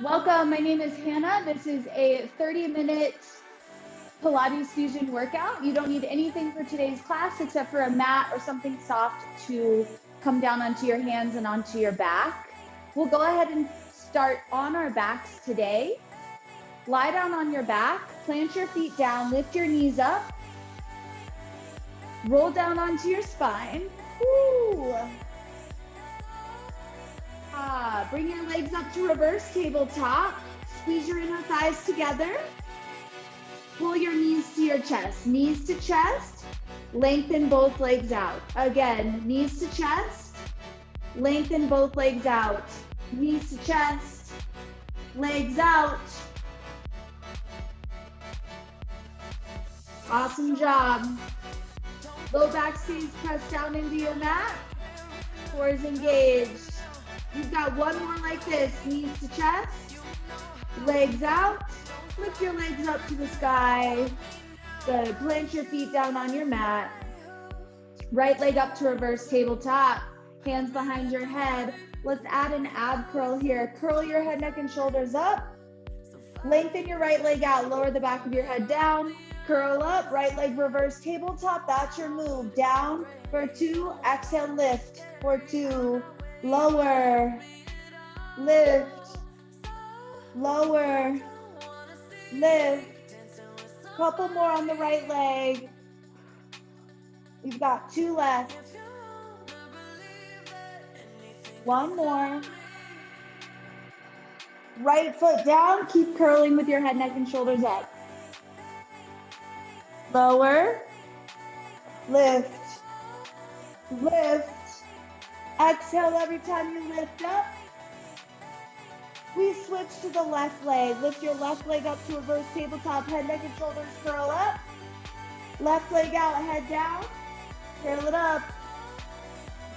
Welcome, my name is Hannah. This is a 30-minute Pilates Fusion workout. You don't need anything for today's class except for a mat or something soft to come down onto your hands and onto your back. We'll go ahead and start on our backs today. Lie down on your back, plant your feet down, lift your knees up, roll down onto your spine. Woo. Bring your legs up to reverse tabletop. Squeeze your inner thighs together. Pull your knees to your chest. Knees to chest. Lengthen both legs out. Again, knees to chest. Lengthen both legs out. Knees to chest. Legs out. Awesome job. Low back stays pressed down into your mat. Core is engaged. You've got one more like this. Knees to chest. Legs out. Lift your legs up to the sky. Good. Plant your feet down on your mat. Right leg up to reverse tabletop. Hands behind your head. Let's add an ab curl here. Curl your head, neck, and shoulders up. Lengthen your right leg out. Lower the back of your head down. Curl up. Right leg reverse tabletop. That's your move. Down for 2. Exhale, lift for 2. Lower. Lift. Lower. Lift. Couple more on the right leg. We've got 2 left. One more. Right foot down. Keep curling with your head, neck, and shoulders up. Lower. Lift. Lift. Exhale every time you lift up. We switch to the left leg. Lift your left leg up to reverse tabletop. Head, neck, and shoulders curl up. Left leg out, head down. Curl it up.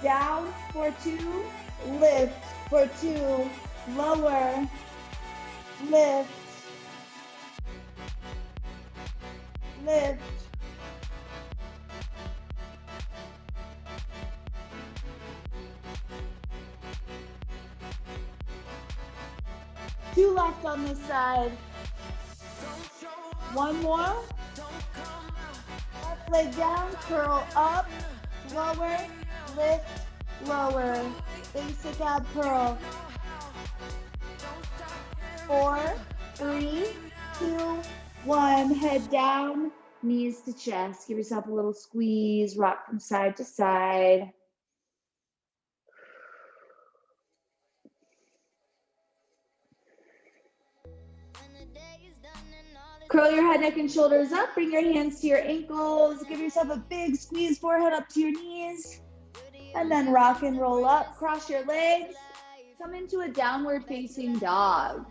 Down for 2. Lift for 2. Lower. Lift. Lift. Two left on this side. One more. Left leg down, curl up, lower, lift, lower. Basic ab curl. 4, 3, 2, 1. Head down, knees to chest. Give yourself a little squeeze, rock from side to side. Curl your head, neck, and shoulders up. Bring your hands to your ankles. Give yourself a big squeeze, forehead up to your knees. And then rock and roll up. Cross your legs. Come into a downward facing dog.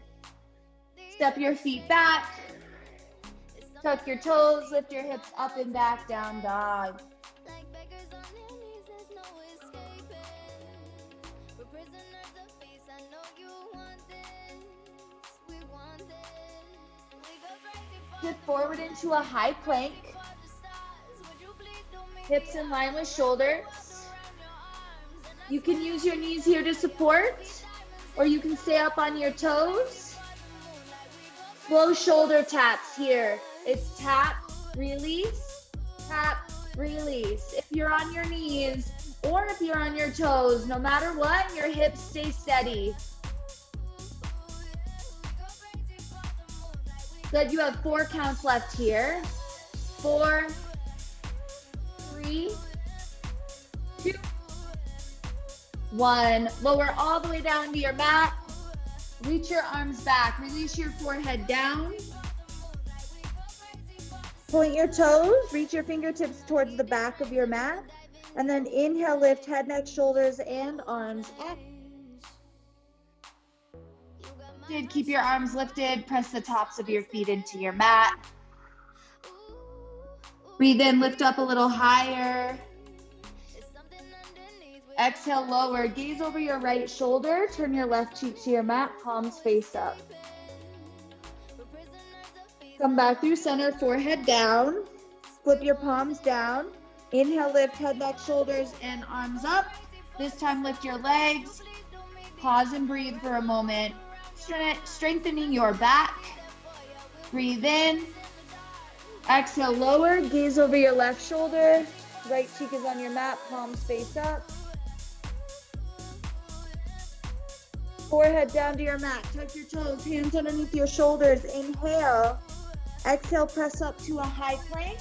Step your feet back. Tuck your toes. Lift your hips up and back, down dog. Sit forward into a high plank. Hips in line with shoulders. You can use your knees here to support, or you can stay up on your toes. Slow shoulder taps here. It's tap, release, tap, release. If you're on your knees or if you're on your toes, no matter what, your hips stay steady. Good, you have 4 counts left here. 4, 3, 2, 1. Lower all the way down to your mat. Reach your arms back. Release your forehead down. Point your toes. Reach your fingertips towards the back of your mat. And then inhale, lift head, neck, shoulders, and arms up. Good. Keep your arms lifted. Press the tops of your feet into your mat. Breathe in, lift up a little higher. Exhale, lower. Gaze over your right shoulder. Turn your left cheek to your mat. Palms face up. Come back through center, forehead down. Flip your palms down. Inhale, lift head, neck, shoulders, and arms up. This time lift your legs. Pause and breathe for a moment. strengthening your back. Breathe in. Exhale, lower. Gaze over your left shoulder. Right cheek is on your mat, palms face up. Forehead down to your mat. Tuck your toes, hands underneath your shoulders. Inhale. Exhale, press up to a high plank.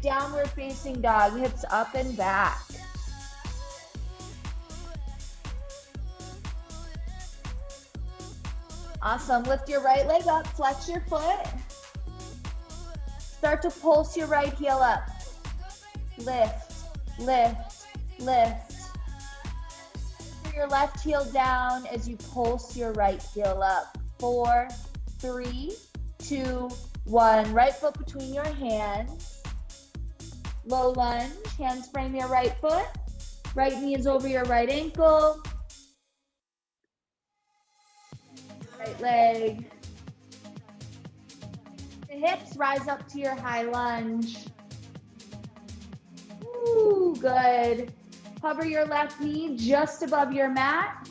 Downward facing dog, hips up and back. Awesome. Lift your right leg up, flex your foot. Start to pulse your right heel up. Lift, lift, lift. Put your left heel down as you pulse your right heel up. 4, 3, 2, 1. Right foot between your hands. Low lunge, hands frame your right foot. Right knee is over your right ankle. Right leg. The hips rise up to your high lunge. Ooh, good. Hover your left knee just above your mat.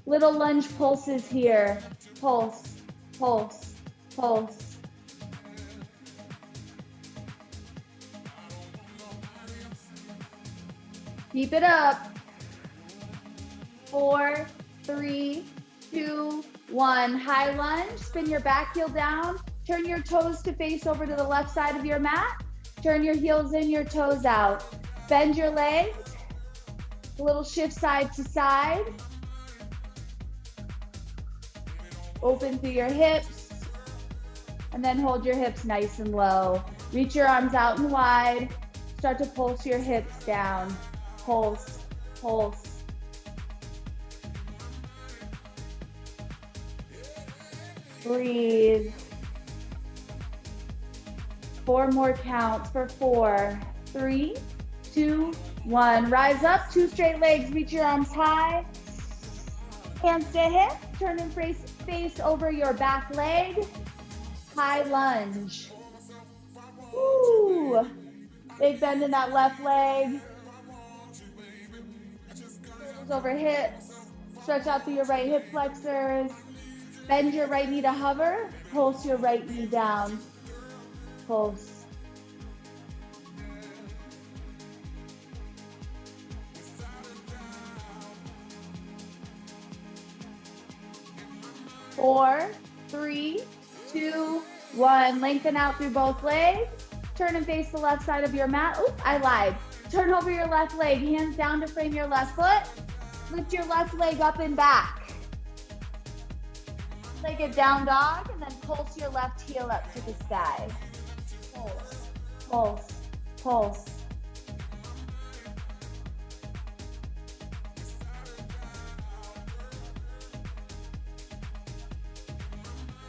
Little lunge pulses here. Pulse, pulse, pulse. Keep it up. 4, 3, 2, 1. High lunge. Spin your back heel down. Turn your toes to face over to the left side of your mat. Turn your heels in, your toes out. Bend your legs. A little shift side to side. Open through your hips. And then hold your hips nice and low. Reach your arms out and wide. Start to pulse your hips down. Pulse, pulse. Breathe. 4 more counts for 4, 3, 2, 1. Rise up, 2 straight legs, reach your arms high. Hands to hip, turn and face over your back leg. High lunge. Woo! Big bend in that left leg. Shoulders over hips. Stretch out through your right hip flexors. Bend your right knee to hover. Pulse your right knee down. Pulse. Four, 3, 2, 1. Lengthen out through both legs. Turn and face the left side of your mat. Oop, I lied. Turn over your left leg. Hands down to frame your left foot. Lift your left leg up and back. Like a down dog, and then pulse your left heel up to the sky. Pulse, pulse, pulse.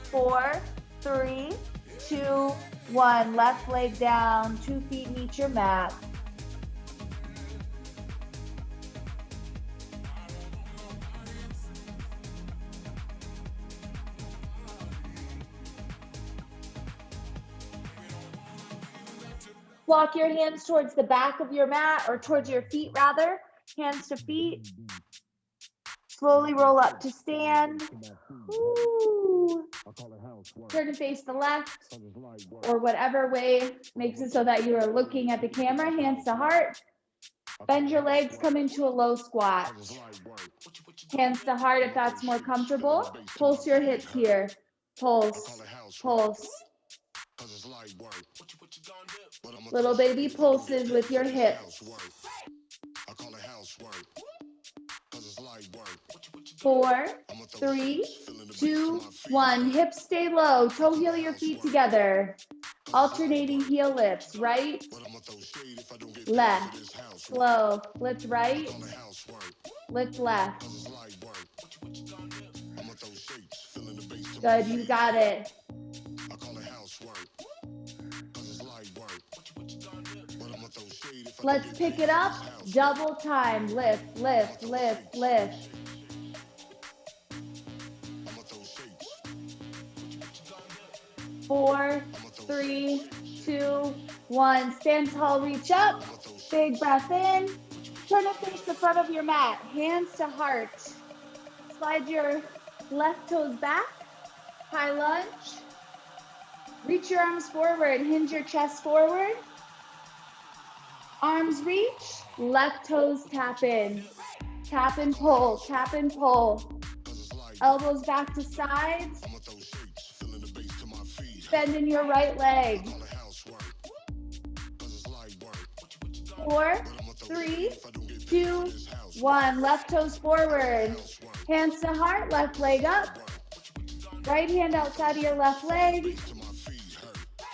Four, 3, 2, 1. Left leg down, 2 feet meet your mat. Walk your hands towards the back of your mat, or towards your feet rather. Hands to feet. Slowly roll up to stand. Ooh. Turn to face the left, or whatever way makes it so that you are looking at the camera. Hands to heart. Bend your legs, come into a low squat. Hands to heart if that's more comfortable. Pulse your hips here. Pulse, pulse. Little baby pulses with your hips. 4, 3, 2, 1. Hips stay low. Toe heel your feet together. Alternating heel lifts. Right, left. Slow. Lift right. Lift left. Good, you got it. Let's pick it up. Double time. Lift, lift, lift, lift. Four, 3, 2, 1. Stand tall, reach up. Big breath in. Turn to face the front of your mat. Hands to heart. Slide your Left toes back, high lunge. Reach your arms forward, hinge your chest forward. Arms reach, left toes tap in. Tap and pull, tap and pull. Elbows back to sides. Bend in your right leg. 4, 3, 2, 1. Left toes forward. Hands to heart, left leg up. Right hand outside of your left leg.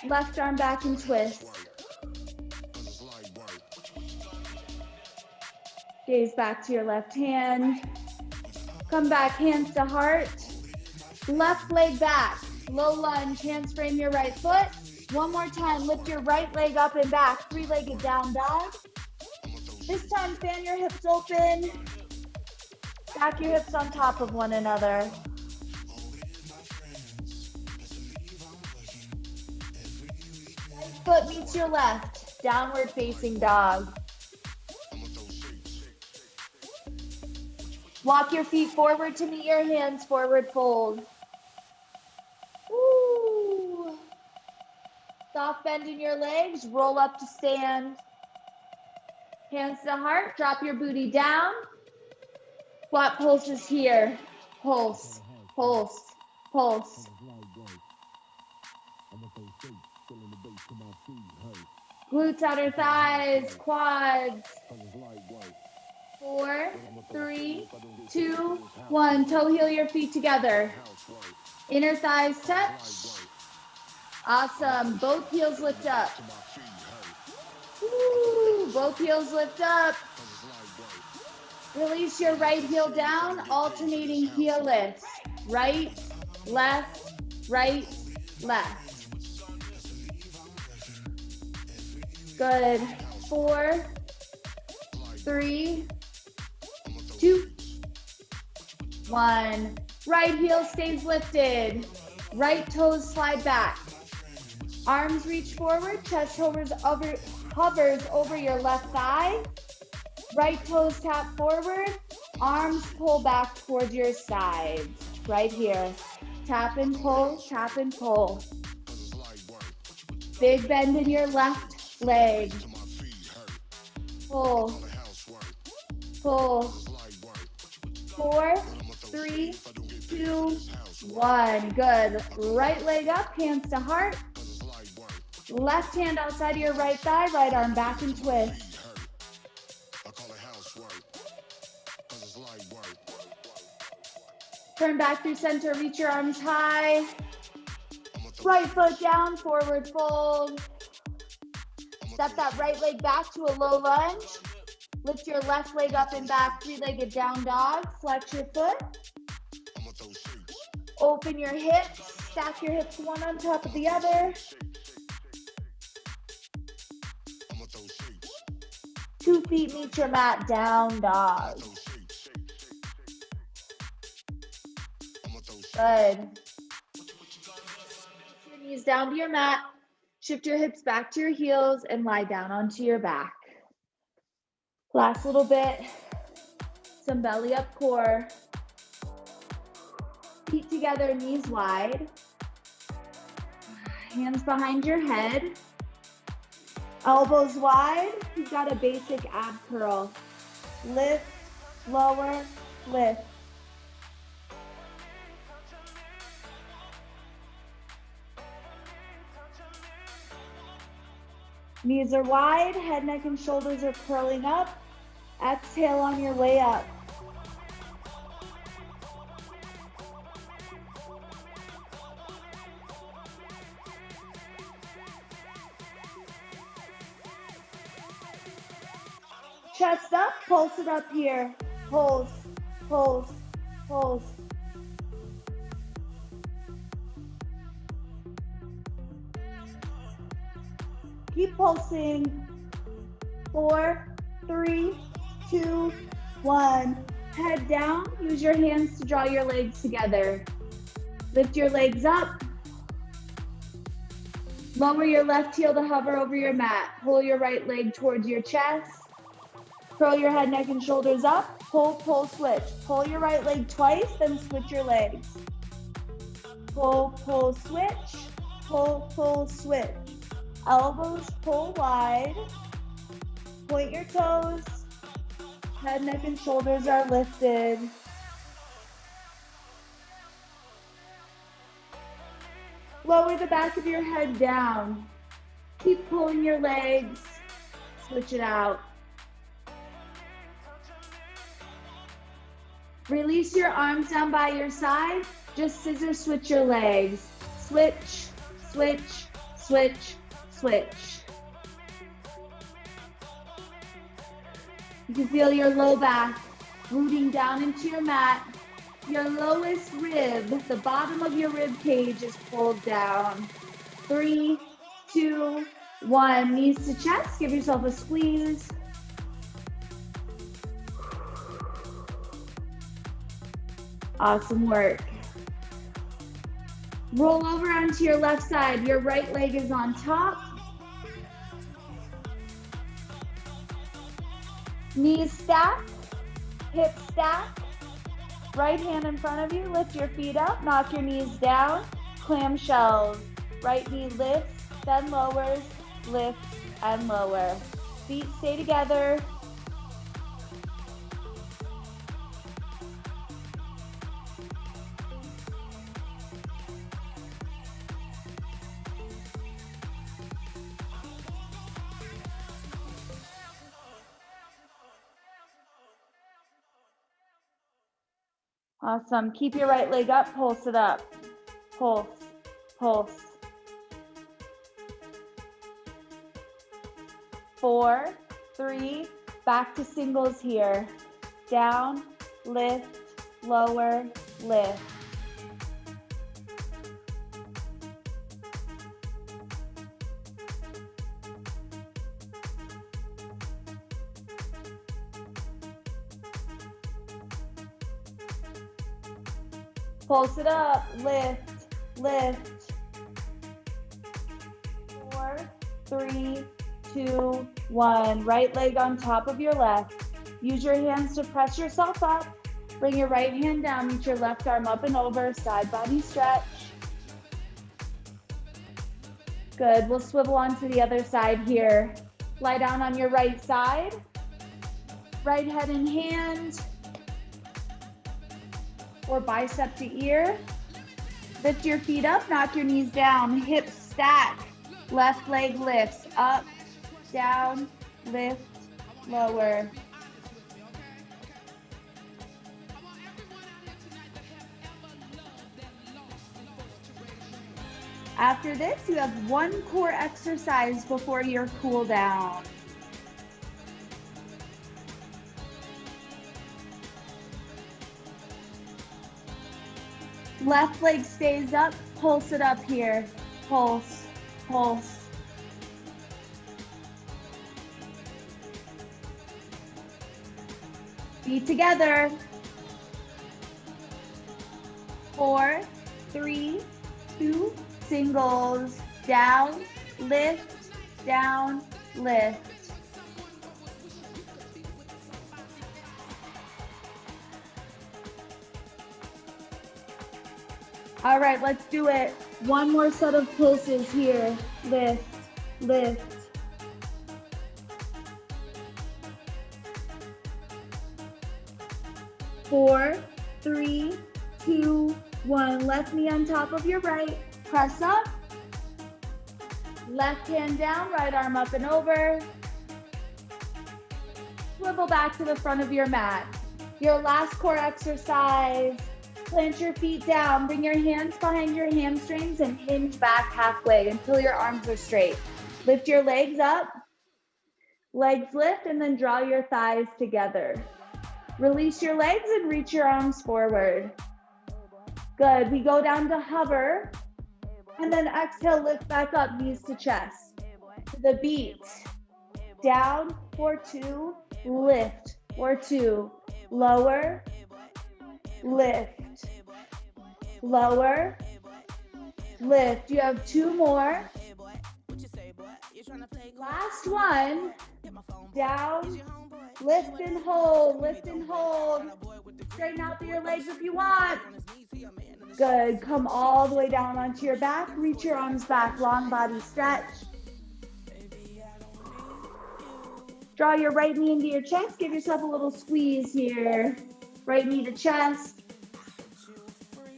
Left arm back and twist. Gaze back to your left hand. Come back, hands to heart. Left leg back. Low lunge, hands frame your right foot. One more time, lift your right leg up and back. Three-legged down dog. This time, fan your hips open. Stack your hips on top of one another. Right foot meets your left. Downward facing dog. Walk your feet forward to meet your hands, forward fold. Woo. Soft bend in your legs, roll up to stand. Hands to heart, drop your booty down. Squat pulses here. Pulse, pulse, pulse. Glutes, outer thighs, quads. 4, 3, 2, 1. Toe heel your feet together. Inner thighs touch. Awesome. Both heels lift up. Woo. Both heels lift up. Release your right heel down, alternating heel lifts. Right, left, right, left. Good. 4, 3, 2, 1. Right heel stays lifted. Right toes slide back. Arms reach forward, chest hovers over your left thigh. Right toes tap forward. Arms pull back towards your sides. Right here. Tap and pull, tap and pull. Big bend in your left leg. Pull. Pull. 4, 3, 2, 1. Good. Right leg up, hands to heart. Left hand outside of your right thigh, right arm back and twist. Turn back through center, reach your arms high. Right foot down, forward fold. Step that right leg back to a low lunge. Lift your left leg up and back, three-legged down dog. Flex your foot. Open your hips, stack your hips one on top of the other. 2 feet meet your mat, down dog. Good. Your knees down to your mat. Shift your hips back to your heels and lie down onto your back. Last little bit. Some belly up core. Feet together, knees wide. Hands behind your head. Elbows wide. You've got a basic ab curl. Lift, lower, lift. Knees are wide, head, neck, and shoulders are curling up. Exhale on your way up. Chest up, pulse it up here. Pulse, pulse, pulse. Keep pulsing. 4, 3, 2, 1. Head down. Use your hands to draw your legs together. Lift your legs up. Lower your left heel to hover over your mat. Pull your right leg towards your chest. Curl your head, neck, and shoulders up. Pull, pull, switch. Pull your right leg twice, then switch your legs. Pull, pull, switch. Pull, pull, switch. Elbows pull wide. Point your toes. Head, neck, and shoulders are lifted. Lower the back of your head down. Keep pulling your legs. Switch it out. Release your arms down by your side. Just scissor switch your legs. Switch, switch, switch, switch. You can feel your low back rooting down into your mat. Your lowest rib, the bottom of your rib cage is pulled down. 3, 2, 1. Knees to chest. Give yourself a squeeze. Awesome work. Roll over onto your left side. Your right leg is on top. Knees stack, hips stack. Right hand in front of you, lift your feet up, knock your knees down, clamshells. Right knee lifts, then lowers, lifts, and lower. Feet stay together. Awesome. Keep your right leg up, pulse it up. Pulse, pulse. 4, 3, back to singles here. Down, lift, lower, lift. Pulse it up, lift, lift. 4, 3, 2, 1. Right leg on top of your left. Use your hands to press yourself up. Bring your right hand down, reach your left arm up and over, side body stretch. Good, we'll swivel onto the other side here. Lie down on your right side. Right head in hand. Or bicep to ear. Lift your feet up, knock your knees down, hips stack. Left leg lifts, up, down, lift, lower. After this, you have one core exercise before your cool down. Left leg stays up, pulse it up here. Pulse, pulse. Feet together. 4, 3, 2, singles. Down, lift, down, lift. All right, let's do it. One more set of pulses here. Lift, lift. Four, 3, 2, 1. Left knee on top of your right. Press up. Left hand down, right arm up and over. Swivel back to the front of your mat. Your last core exercise. Plant your feet down, bring your hands behind your hamstrings and hinge back halfway until your arms are straight. Lift your legs up, legs lift, and then draw your thighs together. Release your legs and reach your arms forward. Good, we go down to hover, and then exhale, lift back up, knees to chest. To the beat, down for 2, lift for 2, lower, lift, lower, lift. You have 2 more. Last one. Down, Lift and hold, lift and hold. Straighten out through your legs if you want. Good, come all the way down onto your back. Reach your arms back, long body stretch. Draw your right knee into your chest. Give yourself a little squeeze here. Right knee to chest.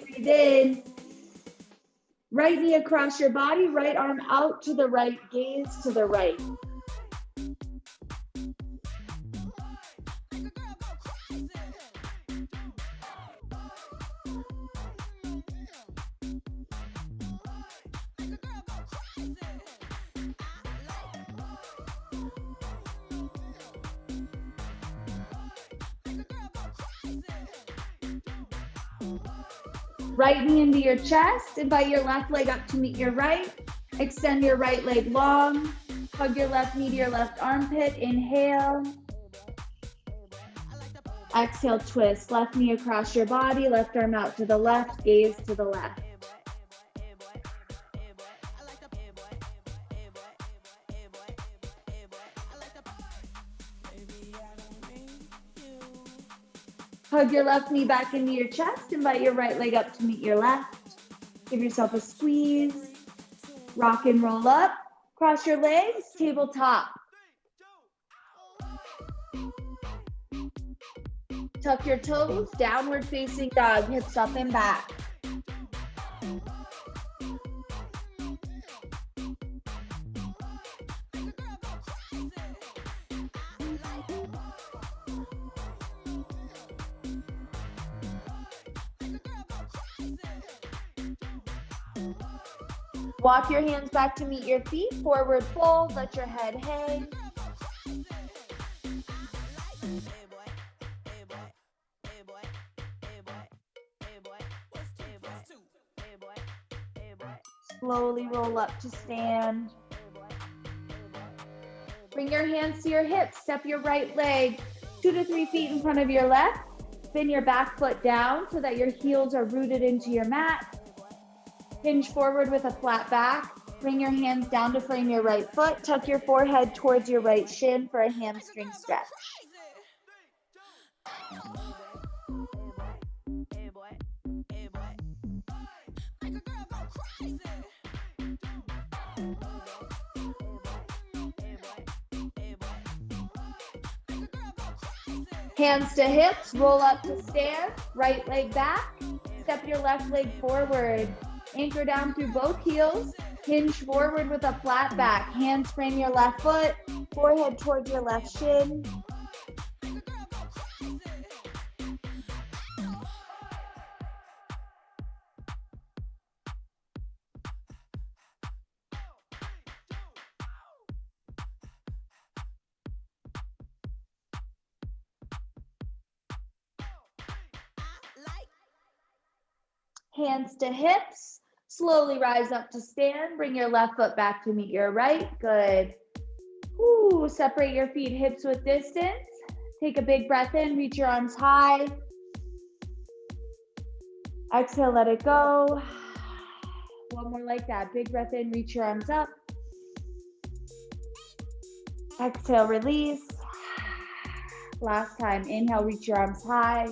Breathe in. Right knee across your body, right arm out to the right, gaze to the right. Right knee into your chest. Invite your left leg up to meet your right. Extend your right leg long. Hug your left knee to your left armpit. Inhale. Exhale, twist. Left knee across your body. Left arm out to the left. Gaze to the left. Hug your left knee back into your chest. Invite your right leg up to meet your left. Give yourself a squeeze. Rock and roll up. Cross your legs, tabletop. Tuck your toes, downward facing dog, hips up and back. Walk your hands back to meet your feet. Forward fold, let your head hang. Slowly roll up to stand. Bring your hands to your hips. Step your right leg 2 to 3 feet in front of your left. Spin your back foot down so that your heels are rooted into your mat. Hinge forward with a flat back. Bring your hands down to frame your right foot. Tuck your forehead towards your right shin for a hamstring stretch. Hands to hips, roll up to stand, right leg back. Step your left leg forward. Anchor down through both heels. Hinge forward with a flat back. Hands frame your left foot. Forehead towards your left shin. Hands to hips. Slowly rise up to stand. Bring your left foot back to meet your right. Good. Ooh, separate your feet hips width distance. Take a big breath in. Reach your arms high. Exhale, let it go. One more like that. Big breath in. Reach your arms up. Exhale, release. Last time. Inhale, reach your arms high.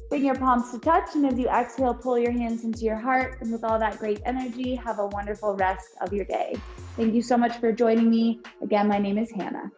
Bring your palms to touch, and as you exhale, pull your hands into your heart. And with all that great energy, have a wonderful rest of your day. Thank you so much for joining me. Again, my name is Hannah.